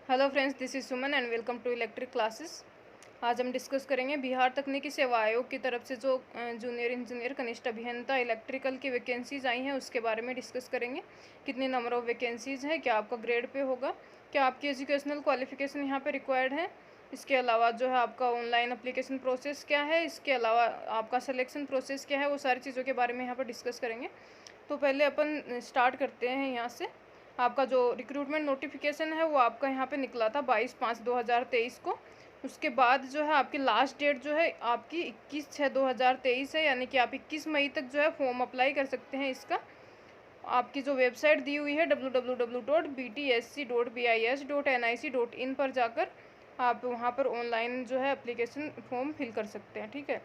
Hello friends, this is Suman and welcome to electric classes. आज हम discuss करेंगे बिहार तकनीकी सेवा आयोग की तरफ से जो जूनियर इंजीनियर कनिष्ठ अभियंता इलेक्ट्रिकल की वैकेंसीज आई हैं उसके बारे में डिस्कस करेंगे। कितनी नंबर ऑफ़ वैकेंसीज़ हैं, क्या आपका ग्रेड पे होगा, क्या आपकी एजुकेशनल क्वालिफिकेशन यहाँ पे रिक्वायर्ड है, इसके अलावा जो है आपका ऑनलाइन अप्लीकेशन प्रोसेस क्या है, इसके अलावा आपका सिलेक्शन प्रोसेस क्या है, वो सारी चीज़ों के बारे में यहाँ पर डिस्कस करेंगे। तो पहले अपन स्टार्ट करते हैं यहाँ से। आपका जो रिक्रूटमेंट नोटिफिकेशन है वो आपका यहाँ पे निकला था 22/5/2023 को। उसके बाद जो है आपकी लास्ट डेट जो है आपकी 21/6/2023 है, यानी कि आप 21 मई तक जो है फॉर्म अप्लाई कर सकते हैं इसका। आपकी जो वेबसाइट दी हुई है www.btsc.bis.nic.in पर जाकर आप वहाँ पर ऑनलाइन जो है एप्लीकेशन फॉर्म फिल कर सकते हैं। ठीक है,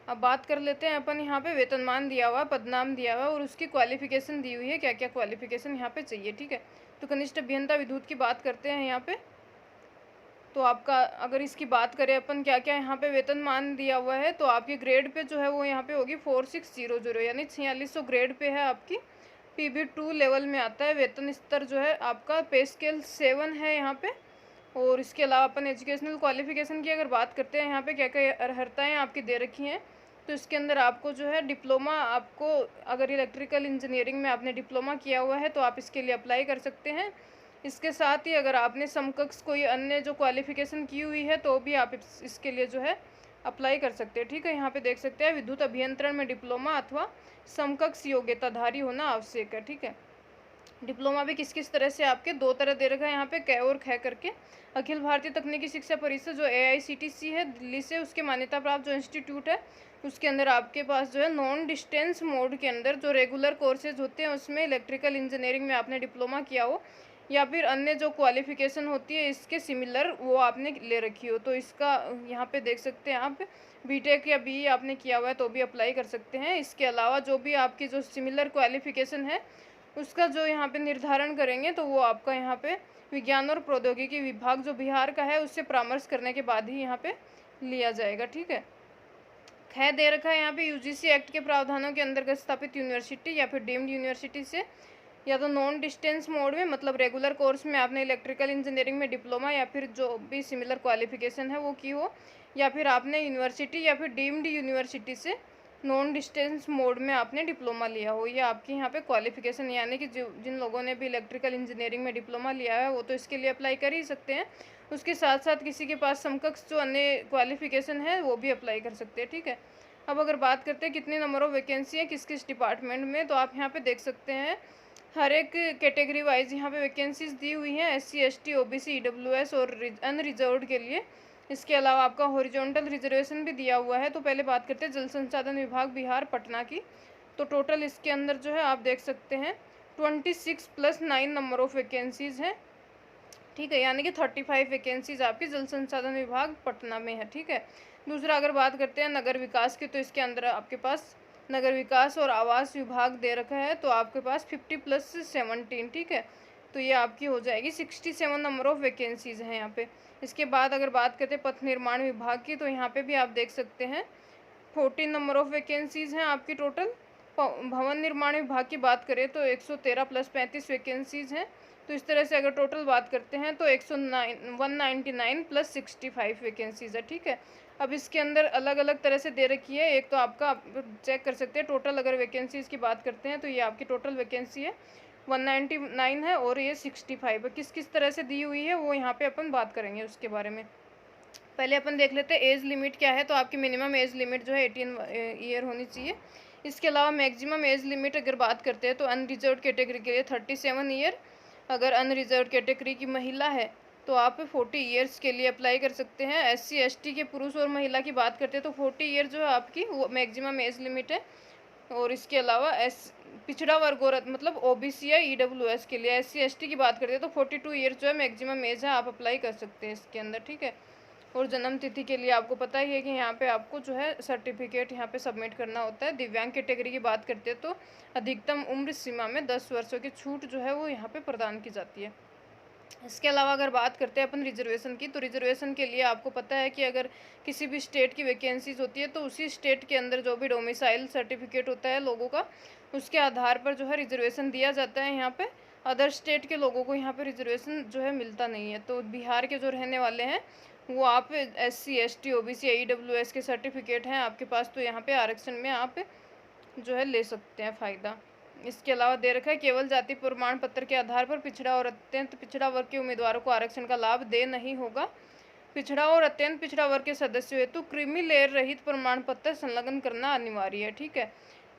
अब बात कर लेते हैं अपन। यहाँ पे वेतनमान दिया हुआ, पदनाम दिया हुआ और उसकी क्वालिफिकेशन दी हुई है, क्या क्या क्वालिफिकेशन यहाँ पे चाहिए। ठीक है, तो कनिष्ठ अभियंता विद्युत की बात करते हैं यहाँ पे। तो आपका अगर इसकी बात करें अपन क्या क्या यहाँ पे वेतनमान दिया हुआ है, तो आपके ग्रेड पे जो है वो यहाँ पे होगी 4600, यानी 4600 ग्रेड पे है आपकी। PB2 लेवल में आता है। वेतन स्तर जो है आपका पे स्केल 7 है यहाँ पे। और इसके अलावा अपन एजुकेशनल क्वालिफिकेशन की अगर बात करते हैं, यहाँ पे क्या क्या अर्हताएँ आपकी दे रखी हैं। तो इसके अंदर आपको जो है डिप्लोमा, आपको अगर इलेक्ट्रिकल इंजीनियरिंग में आपने डिप्लोमा किया हुआ है तो आप इसके लिए अप्लाई कर सकते हैं। इसके साथ ही अगर आपने समकक्ष कोई अन्य जो क्वालिफिकेशन की हुई है तो भी आप इसके लिए जो है अप्लाई कर सकते हैं। ठीक है, यहाँ पे देख सकते हैं विद्युत अभियंत्रण में डिप्लोमा अथवा समकक्ष योग्यताधारी होना आवश्यक है। ठीक है, डिप्लोमा भी किस किस तरह से आपके दो तरह दे रखा है यहाँ पे, कै और ख करके। अखिल भारतीय तकनीकी शिक्षा परिषद जो AICTC है दिल्ली से, उसके मान्यता प्राप्त जो इंस्टीट्यूट है उसके अंदर आपके पास जो है नॉन डिस्टेंस मोड के अंदर जो रेगुलर कोर्सेज होते हैं उसमें इलेक्ट्रिकल इंजीनियरिंग में आपने डिप्लोमा किया हो या फिर अन्य जो क्वालिफिकेशन होती है इसके सिमिलर वो आपने ले रखी हो, तो इसका यहाँ पे देख सकते हैं आप बीटेक या BE आपने किया हुआ है तो भी अप्लाई कर सकते हैं। इसके अलावा जो भी आपकी जो सिमिलर क्वालिफिकेशन है उसका जो यहाँ पे निर्धारण करेंगे तो वो आपका यहाँ पे विज्ञान और प्रौद्योगिकी विभाग जो बिहार का है उससे परामर्श करने के बाद ही यहाँ पे लिया जाएगा। ठीक है, ख दे रखा है यहाँ पे UGC एक्ट के प्रावधानों के अंतर्गत स्थापित यूनिवर्सिटी या फिर डीम्ड यूनिवर्सिटी से, या तो नॉन डिस्टेंस मोड में मतलब रेगुलर कोर्स में आपने इलेक्ट्रिकल इंजीनियरिंग में डिप्लोमा या फिर जो भी सिमिलर क्वालिफिकेशन है वो की हो, या फिर आपने यूनिवर्सिटी या फिर डीम्ड यूनिवर्सिटी से नॉन डिस्टेंस मोड में आपने डिप्लोमा लिया हो। ये आपकी यहाँ पे क्वालिफिकेशन, यानी कि जो जिन लोगों ने भी इलेक्ट्रिकल इंजीनियरिंग में डिप्लोमा लिया है वो तो इसके लिए अप्लाई कर ही सकते हैं। उसके साथ साथ किसी के पास समकक्ष जो अन्य क्वालिफिकेशन है वो भी अप्लाई कर सकते हैं। ठीक है, अब अगर बात करते हैं कितनी नंबर ऑफ वैकेंसी है किस किस डिपार्टमेंट में, तो आप यहाँ पे देख सकते हैं हर एक कैटेगरी वाइज यहाँ पे वैकेंसीज दी हुई हैं। SC ST OBC EWS और अनरिजर्व्ड के लिए। इसके अलावा आपका हॉरिजॉन्टल रिजर्वेशन भी दिया हुआ है। तो पहले बात करते हैं जल संसाधन विभाग बिहार पटना की। तो टोटल इसके अंदर जो है आप देख सकते हैं 26 + 9 नंबर ऑफ वैकेंसीज़ हैं। ठीक है, यानी कि 35 वैकेंसीज आपकी जल संसाधन विभाग पटना में है। ठीक है, दूसरा अगर बात करते हैं नगर विकास की, तो इसके अंदर आपके पास नगर विकास और आवास विभाग दे रखा है। तो आपके पास 50 + 17, ठीक है, तो ये आपकी हो जाएगी 67 नंबर ऑफ वैकेंसीज़ हैं यहाँ पे। इसके बाद अगर बात करते हैं पथ निर्माण विभाग की, तो यहाँ पे भी आप देख सकते हैं 14 नंबर ऑफ वैकेंसीज़ हैं आपकी टोटल। भवन निर्माण विभाग की बात करें तो 113 + 35 वैकेंसीज़ हैं। तो इस तरह से अगर टोटल बात करते हैं तो 199 + 65 वैकेंसीज़ है। ठीक है, अब इसके अंदर अलग अलग तरह से दे रखी है। एक तो आपका आप चेक कर सकते हैं टोटल, अगर वैकेंसीज़ की बात करते हैं तो ये आपकी टोटल वैकेंसी है 199 है और ये 65 है। किस किस तरह से दी हुई है वो यहाँ पे अपन बात करेंगे उसके बारे में। पहले अपन देख लेते हैं एज लिमिट क्या है। तो आपकी मिनिमम एज लिमिट जो है 18 ईयर होनी चाहिए। इसके अलावा मैक्सिमम एज लिमिट अगर बात करते हैं तो अनरिजर्व कैटेगरी के लिए 37 ईयर। अगर अनरिजर्व कैटेगरी की महिला है तो आप 40 ईयर्स के लिए अप्लाई कर सकते हैं। SC ST के पुरुष और महिला की बात करते हैं तो 40 ईयर जो है आपकी वो मैक्सिमम एज लिमिट है। और इसके अलावा पिछड़ा वर्ग और मतलब OBC या EWS के लिए SC ST की बात करते हैं तो 42 ईयर जो है मैक्सिमम एज है, आप अप्लाई कर सकते हैं इसके अंदर। ठीक है, और जन्म तिथि के लिए आपको पता ही है कि यहाँ पे आपको जो है सर्टिफिकेट यहाँ पे सबमिट करना होता है। दिव्यांग कैटेगरी की बात करते हैं तो अधिकतम उम्र सीमा में 10 वर्षों की छूट जो है वो यहाँ पे प्रदान की जाती है। इसके अलावा अगर बात करते हैं अपन रिजर्वेशन की, तो रिजर्वेशन के लिए आपको पता है कि अगर किसी भी स्टेट की वैकेंसीज होती है तो उसी स्टेट के अंदर जो भी डोमिसाइल सर्टिफिकेट होता है लोगों का, उसके आधार पर जो है रिजर्वेशन दिया जाता है यहाँ पे। अदर स्टेट के लोगों को यहाँ पे रिजर्वेशन जो है मिलता नहीं है। तो बिहार के जो रहने वाले हैं वो आप SC ST OBC EWS के सर्टिफिकेट हैं आपके पास, तो यहाँ पे आरक्षण में आप जो है ले सकते हैं फ़ायदा। इसके अलावा दे रखा है केवल जाति प्रमाण पत्र के आधार पर पिछड़ा और अत्यंत पिछड़ा वर्ग के उम्मीदवारों को आरक्षण का लाभ दे नहीं होगा। पिछड़ा और अत्यंत पिछड़ा वर्ग के सदस्यों हेतु क्रीमी लेयर रहित प्रमाण पत्र संलग्न करना अनिवार्य है। ठीक है,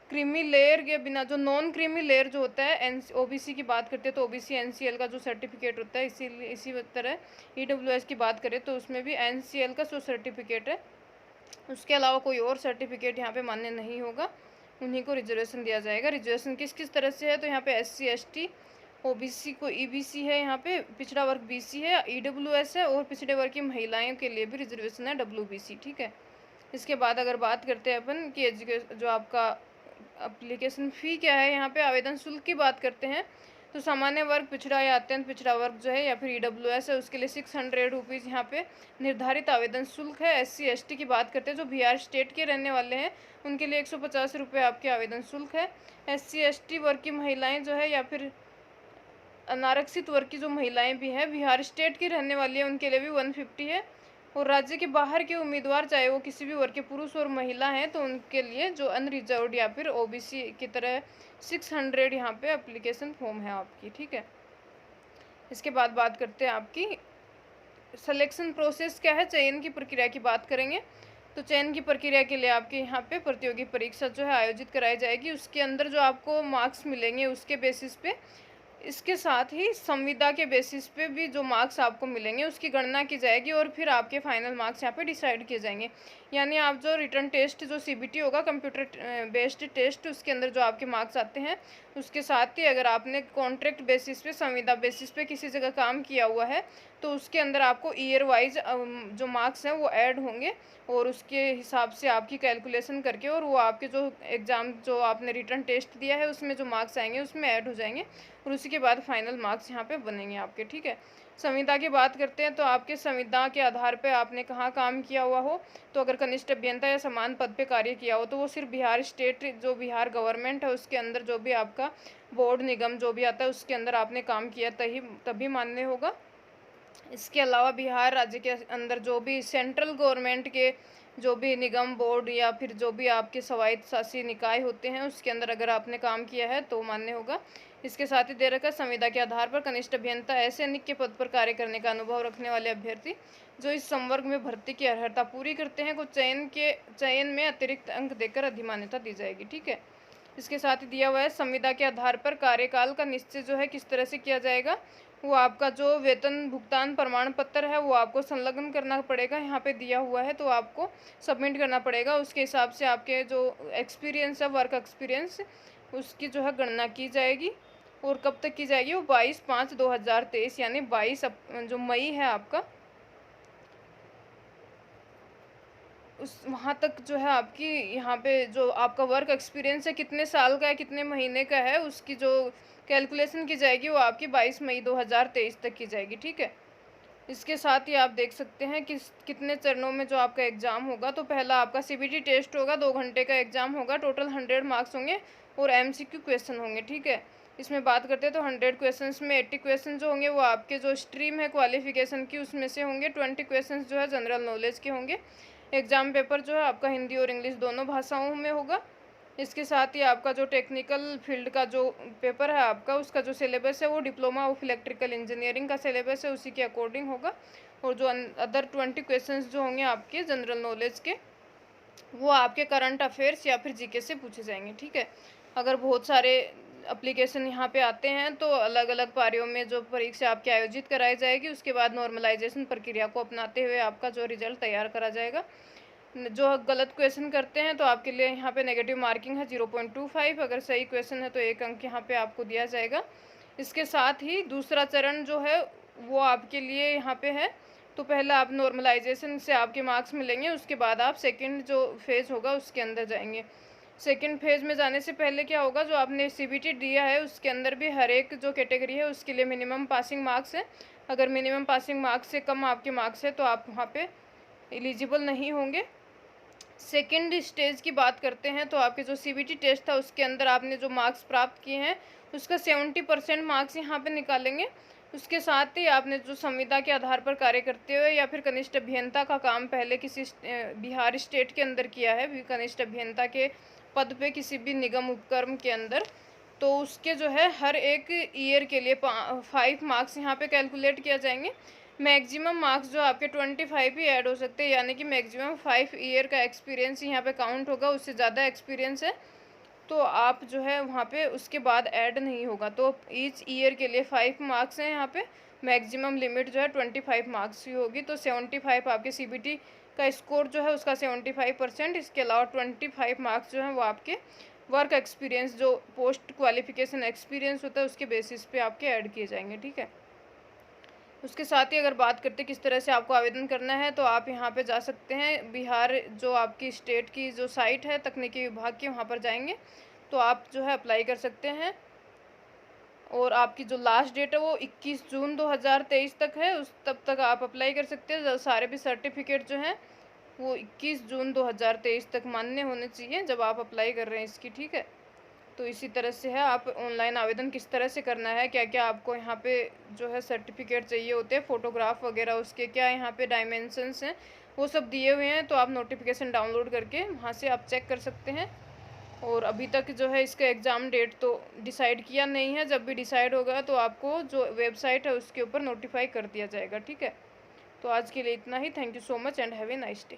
क्रीमी लेयर के बिना जो नॉन क्रीमी लेयर जो होता है OBC की बात करते हैं तो OBC NCL का जो सर्टिफिकेट होता है, इसी तरह EWS की बात करें तो उसमें भी NCL का जो सर्टिफिकेट है उसके अलावा कोई और सर्टिफिकेट यहाँ पे मान्य नहीं होगा, उन्हीं को रिजर्वेशन दिया जाएगा। रिजर्वेशन किस किस तरह से है तो यहाँ पे SC ST OBC को EBC है, यहाँ पे पिछड़ा वर्ग BC है, EWS है, और पिछड़े वर्ग की महिलाओं के लिए भी रिजर्वेशन है WBC। ठीक है, इसके बाद अगर बात करते हैं अपन कि एजुकेशन जो आपका एप्लीकेशन फ़ी क्या है, यहाँ पे आवेदन शुल्क की बात करते हैं तो सामान्य वर्ग, पिछड़ा या अत्यंत पिछड़ा वर्ग जो है या फिर EWS है उसके लिए 600 रुपीज़ यहाँ पे निर्धारित आवेदन शुल्क है। SC ST की बात करते हैं जो बिहार स्टेट के रहने वाले हैं उनके लिए 150 रुपये आपके आवेदन शुल्क है। SC ST वर्ग की महिलाएं जो है या फिर अनारक्षित वर्ग की जो महिलाएं भी हैं बिहार स्टेट की रहने वाली है उनके लिए भी 150 है। और राज्य के बाहर के उम्मीदवार चाहे वो किसी भी वर्ग के पुरुष और महिला हैं तो उनके लिए जो अनरिजर्व्ड या फिर OBC की तरह 600 यहाँ पे एप्लीकेशन फॉर्म है आपकी। ठीक है, इसके बाद बात करते हैं आपकी सिलेक्शन प्रोसेस क्या है, चयन की प्रक्रिया की बात करेंगे। तो चयन की प्रक्रिया के लिए आपके यहाँ पे प्रतियोगी परीक्षा जो है आयोजित कराई जाएगी, उसके अंदर जो आपको मार्क्स मिलेंगे उसके बेसिस पे, इसके साथ ही संविदा के बेसिस पे भी जो मार्क्स आपको मिलेंगे उसकी गणना की जाएगी और फिर आपके फाइनल मार्क्स यहाँ पे डिसाइड किए जाएंगे। यानी आप जो रिटर्न टेस्ट जो CBT होगा कंप्यूटर बेस्ड टेस्ट, उसके अंदर जो आपके मार्क्स आते हैं उसके साथ ही अगर आपने कॉन्ट्रैक्ट बेसिस पे संविदा बेसिस पे किसी जगह काम किया हुआ है तो उसके अंदर आपको ईयर वाइज जो मार्क्स हैं वो ऐड होंगे और उसके हिसाब से आपकी कैलकुलेशन करके और वो आपके जो एग्ज़ाम जो आपने रिटर्न टेस्ट दिया है उसमें जो मार्क्स आएंगे उसमें ऐड हो जाएंगे और उसी के बाद फाइनल मार्क्स यहाँ पे बनेंगे आपके। ठीक है, संविदा की बात करते हैं तो आपके संविदा के आधार पे आपने कहाँ काम किया हुआ हो, तो अगर कनिष्ठ अभियंता या समान पद पे कार्य किया हो तो वो सिर्फ बिहार स्टेट जो बिहार गवर्नमेंट है उसके अंदर जो भी आपका बोर्ड निगम जो भी आता है उसके अंदर आपने काम किया तभी मान्य होगा। इसके अलावा बिहार राज्य के अंदर जो भी सेंट्रल गवर्नमेंट के जो भी निगम बोर्ड या फिर जो भी आपके स्वायत्त शासी निकाय होते हैं उसके अंदर अगर आपने काम किया है तो मान्य होगा। इसके साथ ही दे रखा संविदा के आधार पर कनिष्ठ अभियंता ऐसे अनिक के पद पर कार्य करने का अनुभव रखने वाले अभ्यर्थी जो इस संवर्ग में भर्ती की अर्हता पूरी करते हैं को चयन में अतिरिक्त अंक देकर अधिमान्यता दी जाएगी। ठीक है, इसके साथ ही दिया हुआ है संविदा के आधार पर कार्यकाल का निश्चय जो है किस तरह से किया जाएगा, वो आपका जो वेतन भुगतान प्रमाण पत्र है वो आपको संलग्न करना पड़ेगा, यहाँ पे दिया हुआ है तो आपको सबमिट करना पड़ेगा। उसके हिसाब से आपके जो एक्सपीरियंस है वर्क एक्सपीरियंस उसकी जो है गणना की जाएगी और कब तक की जाएगी, वो 22/5/2023 यानी 22 जो मई है आपका उस वहाँ तक जो है आपकी यहाँ पे जो आपका वर्क एक्सपीरियंस है कितने साल का है कितने महीने का है उसकी जो कैलकुलेशन की जाएगी वो आपकी 22 मई 2023 तक की जाएगी। ठीक है, इसके साथ ही आप देख सकते हैं कि कितने चरणों में जो आपका एग्ज़ाम होगा। तो पहला आपका CBT टेस्ट होगा, 2 घंटे का एग्ज़ाम होगा, टोटल 100 मार्क्स होंगे और MCQ क्वेश्चन होंगे। ठीक है, इसमें बात करते हैं तो 100 क्वेश्चंस में 80 क्वेश्चन जो होंगे वो आपके जो स्ट्रीम है क्वालिफिकेशन की उसमें से होंगे, 20 क्वेश्चन जो है जनरल नॉलेज के होंगे। एग्ज़ाम पेपर जो है आपका हिंदी और इंग्लिश दोनों भाषाओं में होगा। इसके साथ ही आपका जो टेक्निकल फील्ड का जो पेपर है आपका उसका जो सिलेबस है वो डिप्लोमा ऑफ इलेक्ट्रिकल इंजीनियरिंग का सिलेबस है उसी के अकॉर्डिंग होगा और जो अदर 20 क्वेश्चंस जो होंगे आपके जनरल नॉलेज के वो आपके करंट अफेयर्स या फिर GK से पूछे जाएंगे। ठीक है, अगर बहुत सारे एप्लीकेशन यहाँ पे आते हैं तो अलग अलग पारियों में जो परीक्षा आपकी आयोजित कराई जाएगी उसके बाद नॉर्मलाइजेशन प्रक्रिया को अपनाते हुए आपका जो रिजल्ट तैयार करा जाएगा। जो गलत क्वेश्चन करते हैं तो आपके लिए यहाँ पे नेगेटिव मार्किंग है 0.25, अगर सही क्वेश्चन है तो 1 अंक यहाँ पे आपको दिया जाएगा। इसके साथ ही दूसरा चरण जो है वो आपके लिए यहाँ पे है, तो पहला आप नॉर्मलाइजेशन से आपके मार्क्स मिलेंगे उसके बाद आप सेकंड जो फेज़ होगा उसके अंदर जाएंगे। सेकंड फेज़ में जाने से पहले क्या होगा, जो आपने CBT दिया है उसके अंदर भी हर एक जो कैटेगरी है उसके लिए मिनिमम पासिंग मार्क्स है। अगर मिनिमम पासिंग मार्क्स से कम आपके मार्क्स है तो आप वहाँ पे एलिजिबल नहीं होंगे। सेकेंड स्टेज की बात करते हैं तो आपके जो सीबीटी टेस्ट था उसके अंदर आपने जो मार्क्स प्राप्त किए हैं उसका 70% मार्क्स यहाँ पे निकालेंगे। उसके साथ ही आपने जो संविदा के आधार पर कार्य करते हुए या फिर कनिष्ठ अभियंता का काम पहले किसी बिहार स्टेट के अंदर किया है, कनिष्ठ अभियंता के पद पे किसी भी निगम उपक्रम के अंदर, तो उसके जो है हर एक ईयर के लिए 5 मार्क्स यहाँ पे कैलकुलेट किया जाएंगे। मैक्सिमम मार्क्स जो आपके 25 ही ऐड हो सकते हैं, यानी कि मैक्सिमम 5 ईयर का एक्सपीरियंस यहाँ पे काउंट होगा। उससे ज़्यादा एक्सपीरियंस है तो आप जो है वहाँ पे उसके बाद ऐड नहीं होगा। तो ईच ईयर के लिए 5 मार्क्स हैं यहाँ पे, मैक्सिमम लिमिट जो है 25 मार्क्स की होगी। तो 75 आपके सीबीटी का स्कोर जो है उसका 75%, इसके अलावा 25 मार्क्स जो हैं वो आपके वर्क एक्सपीरियंस, जो पोस्ट क्वालिफिकेशन एक्सपीरियंस होता है उसके बेसिस पे आपके ऐड किए जाएंगे, ठीक है। उसके साथ ही अगर बात करते किस तरह से आपको आवेदन करना है, तो आप यहाँ पे जा सकते हैं बिहार जो आपकी स्टेट की जो साइट है तकनीकी विभाग की, वहाँ पर जाएंगे तो आप जो है अप्लाई कर सकते हैं। और आपकी जो लास्ट डेट है वो 21 जून 2023 तक है, उस तब तक आप अप्लाई कर सकते हैं। सारे भी सर्टिफिकेट जो हैं वो 21 जून 2023 तक मान्य होने चाहिए जब आप अप्लाई कर रहे हैं इसकी, ठीक है। तो इसी तरह से है, आप ऑनलाइन आवेदन किस तरह से करना है, क्या क्या आपको यहाँ पे जो है सर्टिफिकेट चाहिए होते हैं, फ़ोटोग्राफ वगैरह, उसके क्या यहाँ पे डायमेंशंस हैं वो सब दिए हुए हैं। तो आप नोटिफिकेशन डाउनलोड करके वहाँ से आप चेक कर सकते हैं। और अभी तक जो है इसका एग्ज़ाम डेट तो डिसाइड किया नहीं है, जब भी डिसाइड होगा तो आपको जो वेबसाइट है उसके ऊपर नोटिफाई कर दिया जाएगा, ठीक है। तो आज के लिए इतना ही। Thank you so much and have a nice day.